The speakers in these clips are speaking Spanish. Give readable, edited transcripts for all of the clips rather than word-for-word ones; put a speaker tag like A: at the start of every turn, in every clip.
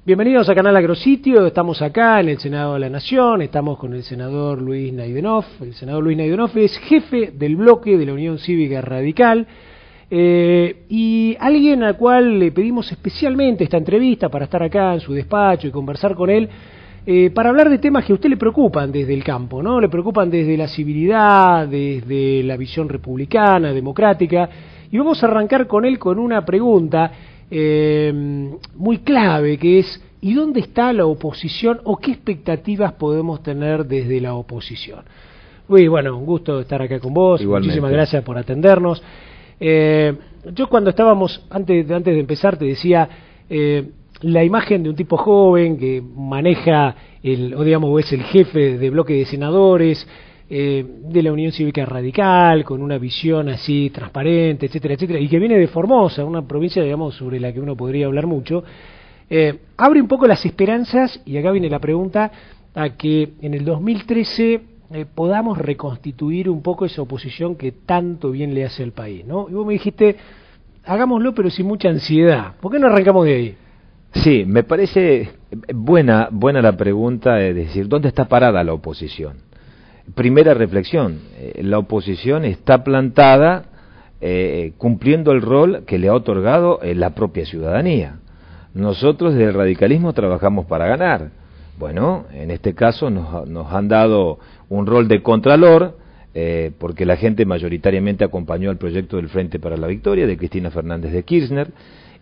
A: Bienvenidos a Canal Agrositio, estamos acá en el Senado de la Nación, estamos con el senador Luis Naydenov. El senador Luis Naydenov es jefe del bloque de la Unión Cívica Radical y alguien al cual le pedimos especialmente esta entrevista para estar acá en su despacho y conversar con él para hablar de temas que a usted le preocupan desde el campo, ¿no? Le preocupan desde la civilidad, desde la visión republicana, democrática, y vamos a arrancar con él con una pregunta muy clave, que es ¿y dónde está la oposición o qué expectativas podemos tener desde la oposición? Luis, bueno, un gusto estar acá con vos. Igualmente. Muchísimas gracias por atendernos. Yo cuando estábamos, antes de empezar, te decía la imagen de un tipo joven que maneja, o es el jefe de bloque de senadores de la Unión Cívica Radical, con una visión así transparente, etcétera, etcétera, y que viene de Formosa, una provincia, digamos, sobre la que uno podría hablar mucho, abre un poco las esperanzas, y acá viene la pregunta, a que en el 2013 podamos reconstituir un poco esa oposición que tanto bien le hace al país, ¿no? Y vos me dijiste, hagámoslo pero sin mucha ansiedad. ¿Por qué no arrancamos de ahí?
B: Sí, me parece buena la pregunta, es decir, ¿dónde está parada la oposición? Primera reflexión, la oposición está plantada cumpliendo el rol que le ha otorgado la propia ciudadanía. Nosotros desde el radicalismo trabajamos para ganar. Bueno, en este caso nos han dado un rol de contralor, porque la gente mayoritariamente acompañó al proyecto del Frente para la Victoria de Cristina Fernández de Kirchner,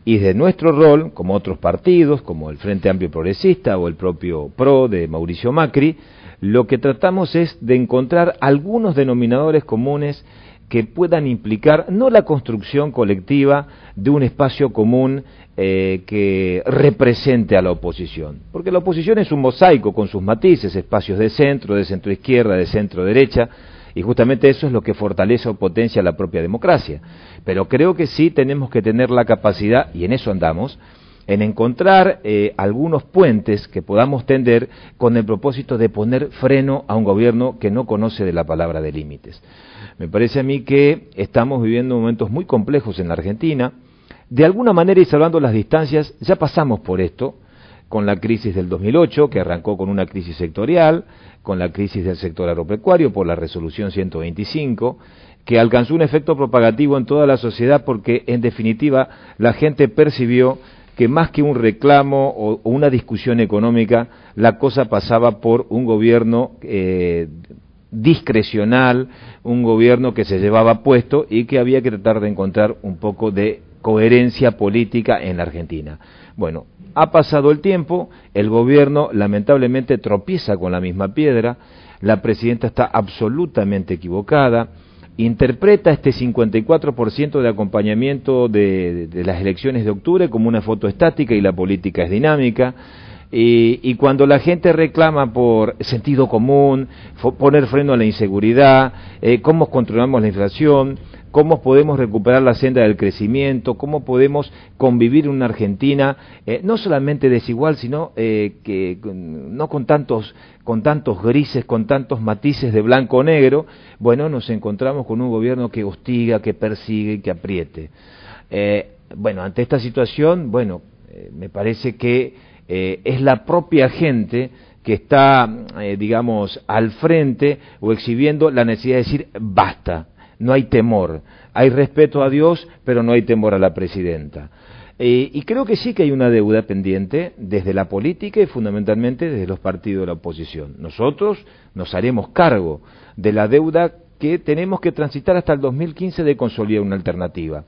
B: y de nuestro rol, como otros partidos, como el Frente Amplio Progresista o el propio PRO de Mauricio Macri, lo que tratamos es de encontrar algunos denominadores comunes que puedan implicar no la construcción colectiva de un espacio común que represente a la oposición, porque la oposición es un mosaico con sus matices, espacios de centro izquierda, de centro derecha, y justamente eso es lo que fortalece o potencia la propia democracia. Pero creo que sí tenemos que tener la capacidad, y en eso andamos, en encontrar algunos puentes que podamos tender con el propósito de poner freno a un gobierno que no conoce de la palabra de límites. Me parece a mí que estamos viviendo momentos muy complejos en la Argentina. De alguna manera, y salvando las distancias, ya pasamos por esto, con la crisis del 2008, que arrancó con una crisis sectorial, con la crisis del sector agropecuario por la resolución 125, que alcanzó un efecto propagativo en toda la sociedad porque, en definitiva, la gente percibió que más que un reclamo o una discusión económica, la cosa pasaba por un gobierno discrecional, un gobierno que se llevaba puesto y que había que tratar de encontrar un poco de coherencia política en la Argentina. Bueno, ha pasado el tiempo, el gobierno lamentablemente tropieza con la misma piedra, la presidenta está absolutamente equivocada, interpreta este 54% de acompañamiento de las elecciones de octubre como una foto estática y la política es dinámica, y cuando la gente reclama por sentido común, poner freno a la inseguridad, cómo controlamos la inflación, cómo podemos recuperar la senda del crecimiento, cómo podemos convivir en una Argentina no solamente desigual, sino que no con tantos grises, con tantos matices de blanco o negro. Bueno, nos encontramos con un gobierno que hostiga, que persigue, que apriete. Bueno, ante esta situación, me parece que es la propia gente que está, digamos, al frente o exhibiendo la necesidad de decir basta. No hay temor, hay respeto a Dios, pero no hay temor a la presidenta. Y creo que sí que hay una deuda pendiente desde la política y fundamentalmente desde los partidos de la oposición. Nosotros nos haremos cargo de la deuda que tenemos que transitar hasta el 2015 de consolidar una alternativa.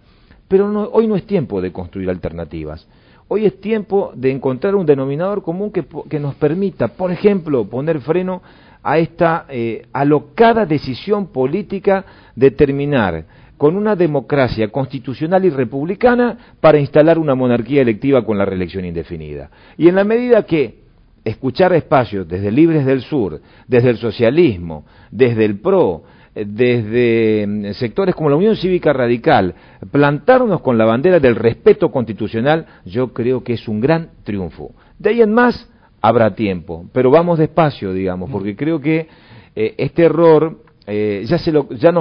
B: Pero hoy no es tiempo de construir alternativas. Hoy es tiempo de encontrar un denominador común que nos permita, por ejemplo, poner freno a esta alocada decisión política de terminar con una democracia constitucional y republicana para instalar una monarquía electiva con la reelección indefinida. Y en la medida que escuchar espacios desde Libres del Sur, desde el socialismo, desde el PRO, desde sectores como la Unión Cívica Radical, plantarnos con la bandera del respeto constitucional, yo creo que es un gran triunfo. De ahí en más habrá tiempo, pero vamos despacio, digamos, porque creo que este error ya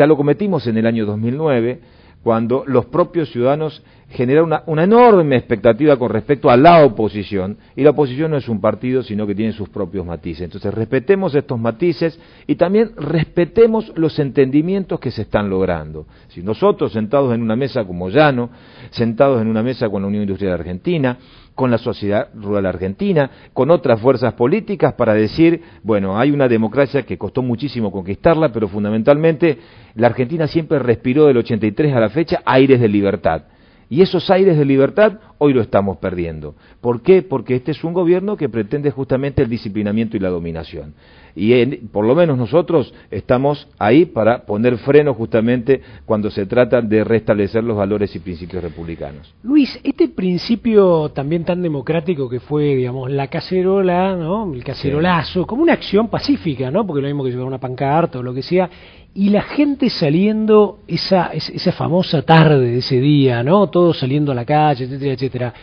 B: lo cometimos en el año 2009, cuando los propios ciudadanos generar una enorme expectativa con respecto a la oposición, y la oposición no es un partido, sino que tiene sus propios matices. Entonces, respetemos estos matices y también respetemos los entendimientos que se están logrando. Si nosotros, sentados en una mesa como Llano, sentados en una mesa con la Unión Industrial Argentina, con la Sociedad Rural Argentina, con otras fuerzas políticas, para decir, bueno, hay una democracia que costó muchísimo conquistarla, pero fundamentalmente la Argentina siempre respiró del 83 a la fecha aires de libertad. Y esos aires de libertad hoy lo estamos perdiendo. ¿Por qué? Porque este es un gobierno que pretende justamente el disciplinamiento y la dominación. Y por lo menos nosotros estamos ahí para poner freno justamente cuando se trata de restablecer los valores y principios republicanos.
A: Luis, este principio también tan democrático que fue, digamos, la cacerola, ¿no? El cacerolazo, sí, como una acción pacífica, ¿no? Porque lo mismo que llevar una pancarta o lo que sea, y la gente saliendo esa famosa tarde de ese día, ¿no? Todos saliendo a la calle, etcétera, etcétera.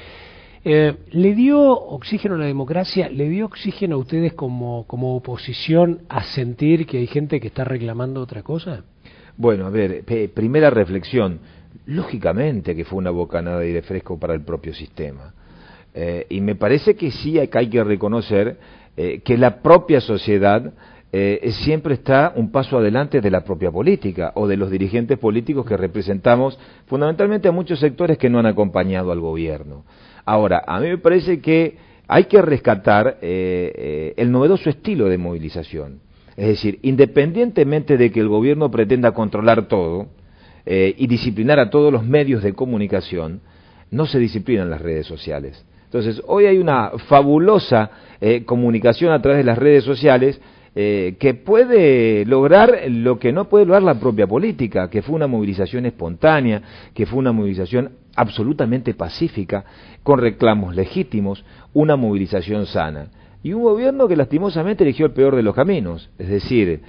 A: ¿Le dio oxígeno a la democracia? ¿Le dio oxígeno a ustedes como oposición a sentir que hay gente que está reclamando otra cosa?
B: Bueno, a ver, primera reflexión. Lógicamente que fue una bocanada de aire fresco para el propio sistema. Y me parece que sí hay que reconocer que la propia sociedad siempre está un paso adelante de la propia política o de los dirigentes políticos que representamos fundamentalmente a muchos sectores que no han acompañado al gobierno. Ahora, a mí me parece que hay que rescatar el novedoso estilo de movilización. Es decir, independientemente de que el gobierno pretenda controlar todo y disciplinar a todos los medios de comunicación, no se disciplinan las redes sociales. Entonces, hoy hay una fabulosa comunicación a través de las redes sociales que puede lograr lo que no puede lograr la propia política, que fue una movilización espontánea, que fue una movilización absolutamente pacífica, con reclamos legítimos, una movilización sana. Y un gobierno que lastimosamente eligió el peor de los caminos, es decir,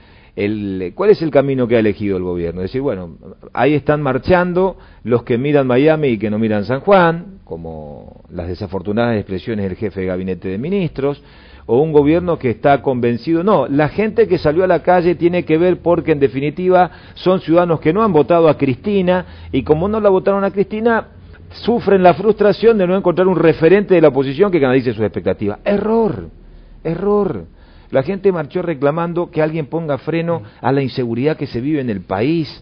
B: ¿cuál es el camino que ha elegido el gobierno? Es decir, bueno, ahí están marchando los que miran Miami y que no miran San Juan, como las desafortunadas expresiones del jefe de gabinete de ministros, o un gobierno que está convencido. No, la gente que salió a la calle tiene que ver porque en definitiva son ciudadanos que no han votado a Cristina, y como no la votaron a Cristina, sufren la frustración de no encontrar un referente de la oposición que canalice sus expectativas. Error. La gente marchó reclamando que alguien ponga freno a la inseguridad que se vive en el país.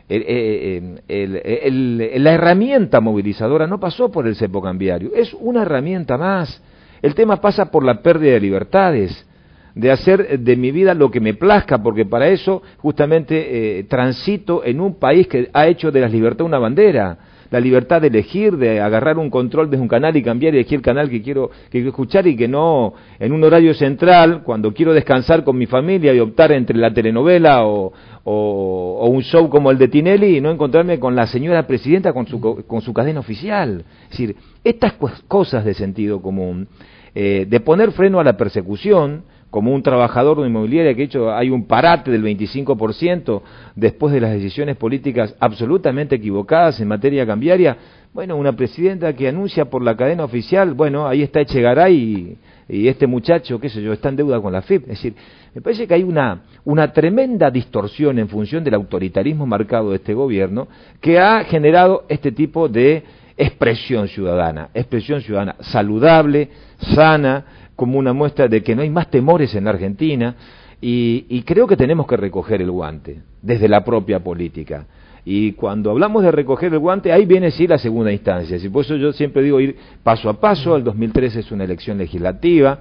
B: La herramienta movilizadora no pasó por el cepo cambiario, es una herramienta más. El tema pasa por la pérdida de libertades, de hacer de mi vida lo que me plazca, porque para eso justamente transito en un país que ha hecho de las libertades una bandera. La libertad de elegir, de agarrar un control desde un canal y cambiar y elegir el canal que quiero escuchar, y que no en un horario central, cuando quiero descansar con mi familia y optar entre la telenovela o un show como el de Tinelli, y no encontrarme con la señora presidenta con su cadena oficial. Es decir, estas cosas de sentido común, de poner freno a la persecución, como un trabajador de una inmobiliaria que hay un parate del 25% después de las decisiones políticas absolutamente equivocadas en materia cambiaria. Bueno, una presidenta que anuncia por la cadena oficial, bueno, ahí está Echegaray y este muchacho, qué sé yo, está en deuda con la FIP. Es decir, me parece que hay una tremenda distorsión en función del autoritarismo marcado de este gobierno, que ha generado este tipo de expresión ciudadana saludable, sana, como una muestra de que no hay más temores en la Argentina, y creo que tenemos que recoger el guante desde la propia política. Y cuando hablamos de recoger el guante, ahí viene sí la segunda instancia. Y por eso yo siempre digo ir paso a paso. El 2013 es una elección legislativa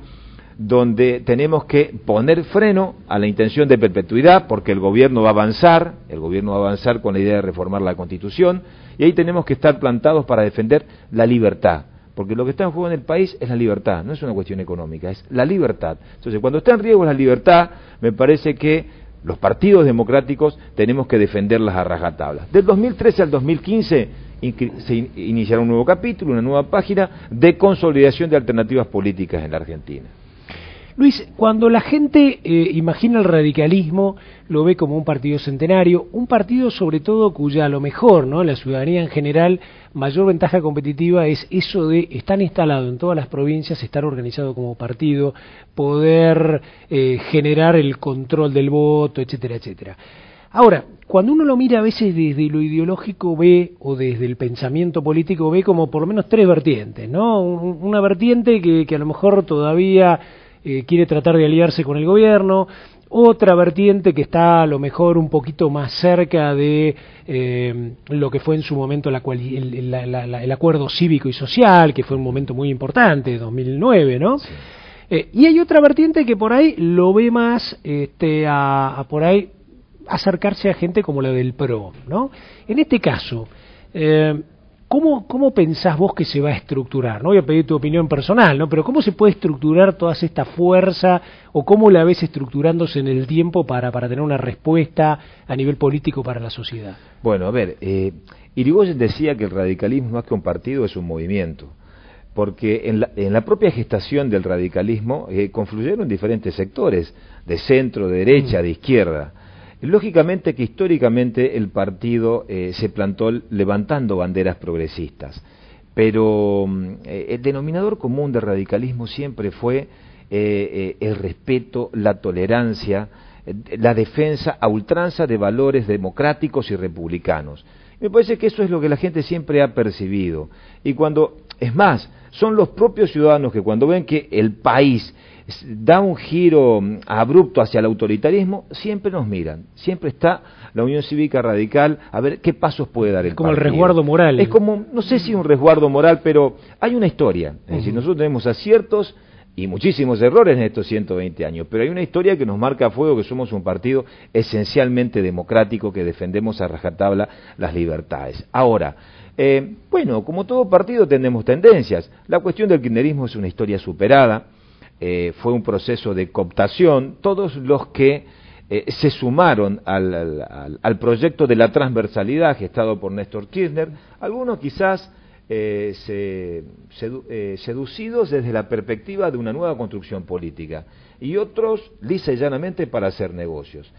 B: donde tenemos que poner freno a la intención de perpetuidad, porque el gobierno va a avanzar con la idea de reformar la Constitución, y ahí tenemos que estar plantados para defender la libertad. Porque lo que está en juego en el país es la libertad, no es una cuestión económica, es la libertad. Entonces, cuando está en riesgo la libertad, me parece que los partidos democráticos tenemos que defenderlas a rajatabla. Del 2013 al 2015 se iniciará un nuevo capítulo, una nueva página de consolidación de alternativas políticas en la Argentina.
A: Luis, cuando la gente imagina el radicalismo, lo ve como un partido centenario, un partido sobre todo cuya a lo mejor, ¿no?, la ciudadanía en general, mayor ventaja competitiva es eso de estar instalado en todas las provincias, estar organizado como partido, poder generar el control del voto, etcétera, etcétera. Ahora, cuando uno lo mira a veces desde lo ideológico ve, o desde el pensamiento político ve como por lo menos tres vertientes, ¿no? Una vertiente que a lo mejor todavía quiere tratar de aliarse con el gobierno, otra vertiente que está a lo mejor un poquito más cerca de lo que fue en su momento el acuerdo cívico y social, que fue un momento muy importante, 2009, ¿no? Sí. Y hay otra vertiente que por ahí lo ve más por ahí acercarse a gente como la del PRO, ¿no? En este caso, ¿cómo pensás vos que se va a estructurar? No voy a pedir tu opinión personal, ¿no? Pero ¿cómo se puede estructurar toda esta fuerza o cómo la ves estructurándose en el tiempo para tener una respuesta a nivel político para la sociedad?
B: Bueno, a ver, Irigoyen decía que el radicalismo más que un partido es un movimiento, porque en la propia gestación del radicalismo confluyeron diferentes sectores, de centro, de derecha, de izquierda. Lógicamente que históricamente el partido se plantó levantando banderas progresistas, pero el denominador común del radicalismo siempre fue el respeto, la tolerancia, la defensa a ultranza de valores democráticos y republicanos. Me parece que eso es lo que la gente siempre ha percibido. Y cuando, es más, son los propios ciudadanos que cuando ven que el país da un giro abrupto hacia el autoritarismo, siempre nos miran, siempre está la Unión Cívica Radical a ver qué pasos puede dar el partido.
A: Es como el resguardo moral.
B: Es como, no sé si un resguardo moral, pero hay una historia. Es decir, nosotros tenemos aciertos y muchísimos errores en estos 120 años, pero hay una historia que nos marca a fuego que somos un partido esencialmente democrático, que defendemos a rajatabla las libertades. Ahora, bueno, como todo partido tenemos tendencias. La cuestión del kirchnerismo es una historia superada. Fue un proceso de cooptación. Todos los que se sumaron al proyecto de la transversalidad gestado por Néstor Kirchner, algunos quizás seducidos desde la perspectiva de una nueva construcción política, y otros lisa y llanamente para hacer negocios.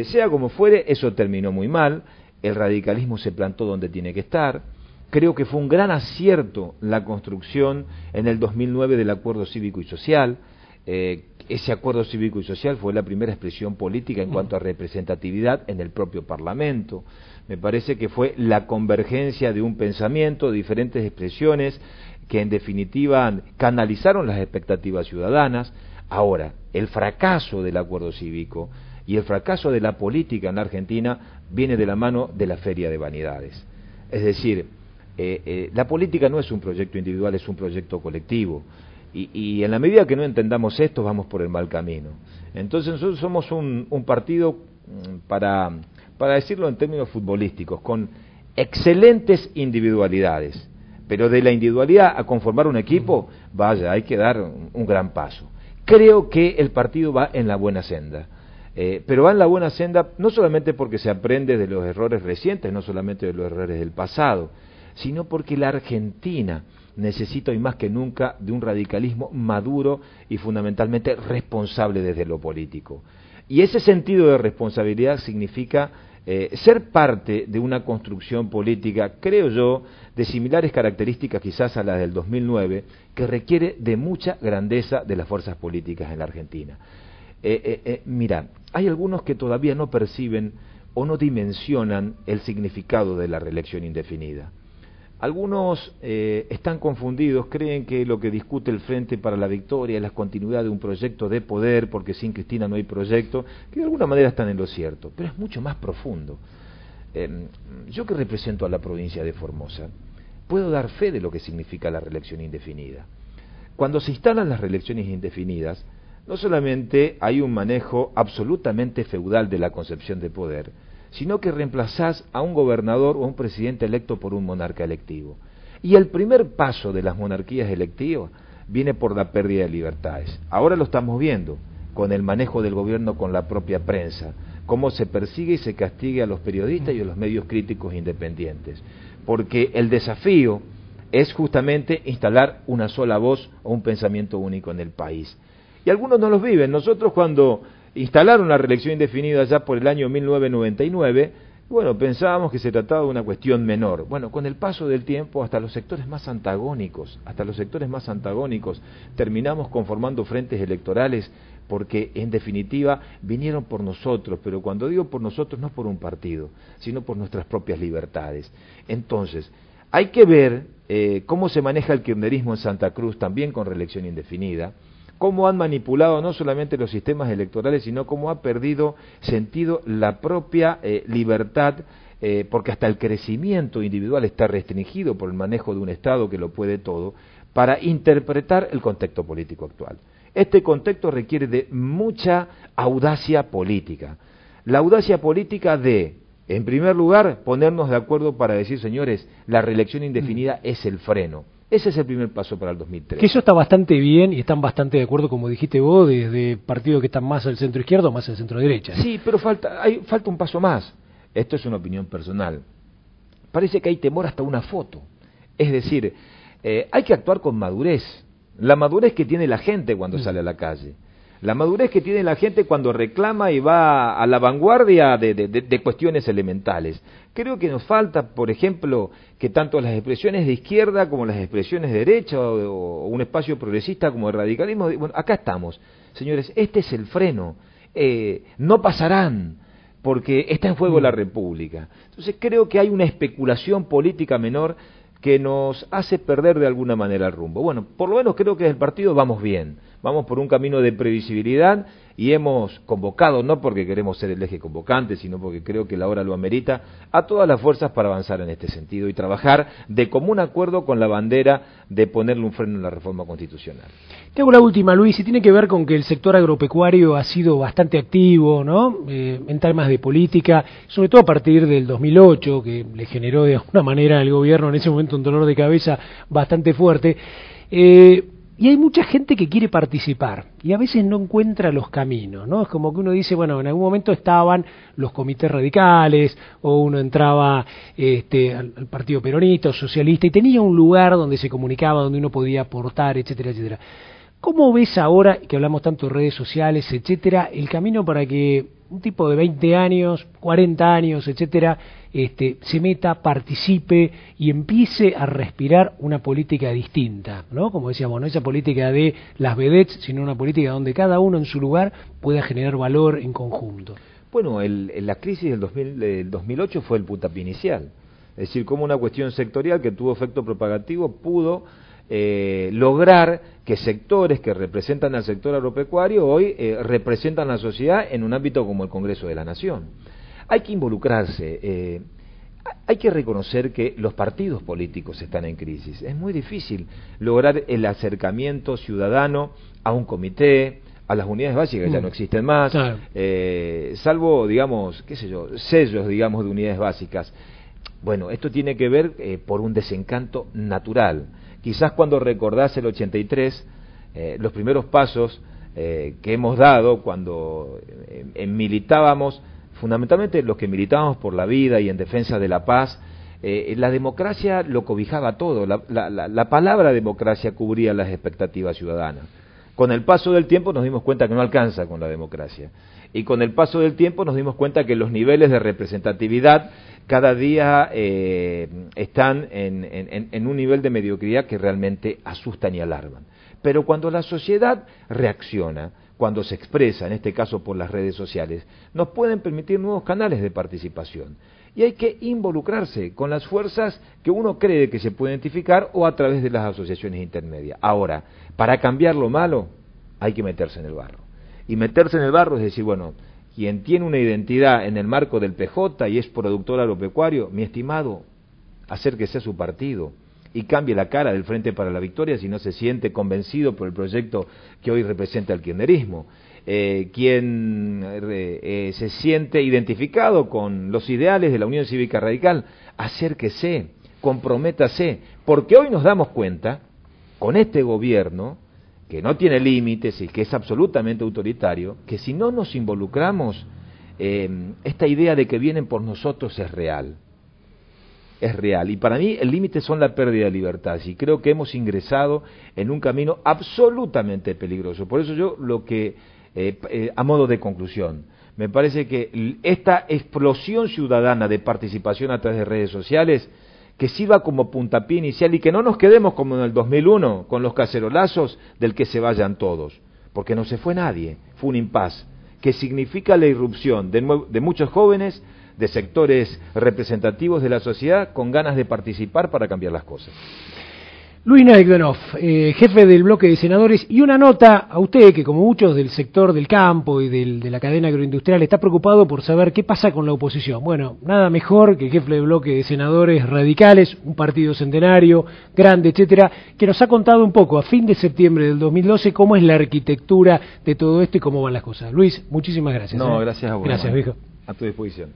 B: Sea como fuere, eso terminó muy mal. El radicalismo se plantó donde tiene que estar. Creo que fue un gran acierto la construcción en el 2009 del Acuerdo Cívico y Social. Ese Acuerdo Cívico y Social fue la primera expresión política en cuanto a representatividad en el propio Parlamento. Me parece que fue la convergencia de un pensamiento, de diferentes expresiones, que en definitiva canalizaron las expectativas ciudadanas. Ahora, el fracaso del Acuerdo Cívico y el fracaso de la política en la Argentina viene de la mano de la feria de vanidades. Es decir, la política no es un proyecto individual, es un proyecto colectivo. Y en la medida que no entendamos esto, vamos por el mal camino. Entonces nosotros somos un partido, para decirlo en términos futbolísticos, con excelentes individualidades. Pero de la individualidad a conformar un equipo, vaya, hay que dar un gran paso. Creo que el partido va en la buena senda. Pero va en la buena senda no solamente porque se aprende de los errores recientes, no solamente de los errores del pasado, sino porque la Argentina necesita hoy más que nunca de un radicalismo maduro y fundamentalmente responsable desde lo político. Y ese sentido de responsabilidad significa ser parte de una construcción política, creo yo, de similares características quizás a las del 2009, que requiere de mucha grandeza de las fuerzas políticas en la Argentina. Mira, hay algunos que todavía no perciben o no dimensionan el significado de la reelección indefinida. Algunos están confundidos, creen que lo que discute el Frente para la Victoria es la continuidad de un proyecto de poder, porque sin Cristina no hay proyecto, que de alguna manera están en lo cierto, pero es mucho más profundo. Yo que represento a la provincia de Formosa, puedo dar fe de lo que significa la reelección indefinida. Cuando se instalan las reelecciones indefinidas, no solamente hay un manejo absolutamente feudal de la concepción de poder, sino que reemplazás a un gobernador o a un presidente electo por un monarca electivo. Y el primer paso de las monarquías electivas viene por la pérdida de libertades. Ahora lo estamos viendo con el manejo del gobierno con la propia prensa, cómo se persigue y se castiga a los periodistas y a los medios críticos independientes. Porque el desafío es justamente instalar una sola voz o un pensamiento único en el país. Y algunos no los viven. Nosotros cuando instalaron la reelección indefinida ya por el año 1999, Bueno, pensábamos que se trataba de una cuestión menor. Bueno, con el paso del tiempo, hasta los sectores más antagónicos, terminamos conformando frentes electorales porque, en definitiva, vinieron por nosotros, pero cuando digo por nosotros, no por un partido, sino por nuestras propias libertades. Entonces, hay que ver cómo se maneja el kirchnerismo en Santa Cruz, también con reelección indefinida, cómo han manipulado no solamente los sistemas electorales, sino cómo ha perdido sentido la propia libertad, porque hasta el crecimiento individual está restringido por el manejo de un Estado que lo puede todo, para interpretar el contexto político actual. Este contexto requiere de mucha audacia política. La audacia política de, en primer lugar, ponernos de acuerdo para decir, señores, la reelección indefinida es el freno. Ese es el primer paso para el 2003.
A: Que eso está bastante bien y están bastante de acuerdo, como dijiste vos, desde partidos que están más al centro izquierdo, más al centro derecha.
B: Sí, pero falta un paso más. Esto es una opinión personal. Parece que hay temor hasta una foto. Es decir, hay que actuar con madurez. La madurez que tiene la gente cuando sale a la calle. La madurez que tiene la gente cuando reclama y va a la vanguardia de cuestiones elementales. Creo que nos falta, por ejemplo, que tanto las expresiones de izquierda como las expresiones de derecha o un espacio progresista como el radicalismo, bueno, acá estamos. Señores, este es el freno. No pasarán, porque está en juego la República. Entonces creo que hay una especulación política menor que nos hace perder de alguna manera el rumbo. Bueno, por lo menos creo que desde el partido vamos bien, vamos por un camino de previsibilidad y hemos convocado, no porque queremos ser el eje convocante, sino porque creo que la hora lo amerita, a todas las fuerzas para avanzar en este sentido y trabajar de común acuerdo con la bandera de ponerle un freno en la reforma constitucional.
A: Te hago la última, Luis, y tiene que ver con que el sector agropecuario ha sido bastante activo, ¿no? En temas de política, sobre todo a partir del 2008, que le generó de alguna manera al gobierno en ese momento un dolor de cabeza bastante fuerte. Y hay mucha gente que quiere participar y a veces no encuentra los caminos, ¿no? Es como que uno dice, bueno, en algún momento estaban los comités radicales o uno entraba al partido peronista o socialista y tenía un lugar donde se comunicaba, donde uno podía aportar, etcétera, etcétera. ¿Cómo ves ahora, que hablamos tanto de redes sociales, etcétera, el camino para que un tipo de 20 años, 40 años, etcétera, se meta, participe y empiece a respirar una política distinta, ¿no? Como decíamos, no esa política de las vedettes, sino una política donde cada uno en su lugar pueda generar valor en conjunto?
B: Bueno, la crisis del 2008 fue el puntapié inicial. Es decir, como una cuestión sectorial que tuvo efecto propagativo pudo lograr que sectores que representan al sector agropecuario hoy representan a la sociedad en un ámbito como el Congreso de la Nación. Hay que involucrarse, hay que reconocer que los partidos políticos están en crisis. Es muy difícil lograr el acercamiento ciudadano a un comité, a las unidades básicas, ya no existen más, claro. Salvo, digamos, qué sé yo, sellos, digamos, de unidades básicas. Bueno, esto tiene que ver por un desencanto natural. Quizás cuando recordás el 83, los primeros pasos que hemos dado cuando militábamos, fundamentalmente los que militábamos por la vida y en defensa de la paz, la democracia lo cobijaba todo, la palabra democracia cubría las expectativas ciudadanas. Con el paso del tiempo nos dimos cuenta que no alcanza con la democracia. Y con el paso del tiempo nos dimos cuenta que los niveles de representatividad cada día están en un nivel de mediocridad que realmente asustan y alarman. Pero cuando la sociedad reacciona, cuando se expresa, en este caso por las redes sociales, nos pueden permitir nuevos canales de participación. Y hay que involucrarse con las fuerzas que uno cree que se puede identificar o a través de las asociaciones intermedias. Ahora, para cambiar lo malo, hay que meterse en el barro. Y meterse en el barro es decir, bueno, quien tiene una identidad en el marco del PJ y es productor agropecuario, mi estimado, acérquese a su partido y cambie la cara del Frente para la Victoria si no se siente convencido por el proyecto que hoy representa el kirchnerismo. Quien se siente identificado con los ideales de la Unión Cívica Radical, acérquese, comprométase, porque hoy nos damos cuenta, con este gobierno, que no tiene límites y que es absolutamente autoritario, que si no nos involucramos, esta idea de que vienen por nosotros es real. Es real. Y para mí el límite son la pérdida de libertad. Y creo que hemos ingresado en un camino absolutamente peligroso. Por eso yo lo que, a modo de conclusión, Me parece que esta explosión ciudadana de participación a través de redes sociales, que sirva como puntapié inicial y que no nos quedemos como en el 2001 con los cacerolazos del que se vayan todos, porque no se fue nadie, fue un impas, que significa la irrupción de muchos jóvenes, de sectores representativos de la sociedad con ganas de participar para cambiar las cosas.
A: Luis Naidonov, jefe del bloque de senadores, y una nota a usted que, como muchos del sector del campo y de la cadena agroindustrial, está preocupado por saber qué pasa con la oposición. Bueno, nada mejor que el jefe del bloque de senadores radicales, un partido centenario, grande, etcétera, que nos ha contado un poco a fin de septiembre del 2012 cómo es la arquitectura de todo esto y cómo van las cosas. Luis, muchísimas gracias.
B: No, gracias a vos.
A: Gracias, viejo.
B: A tu disposición.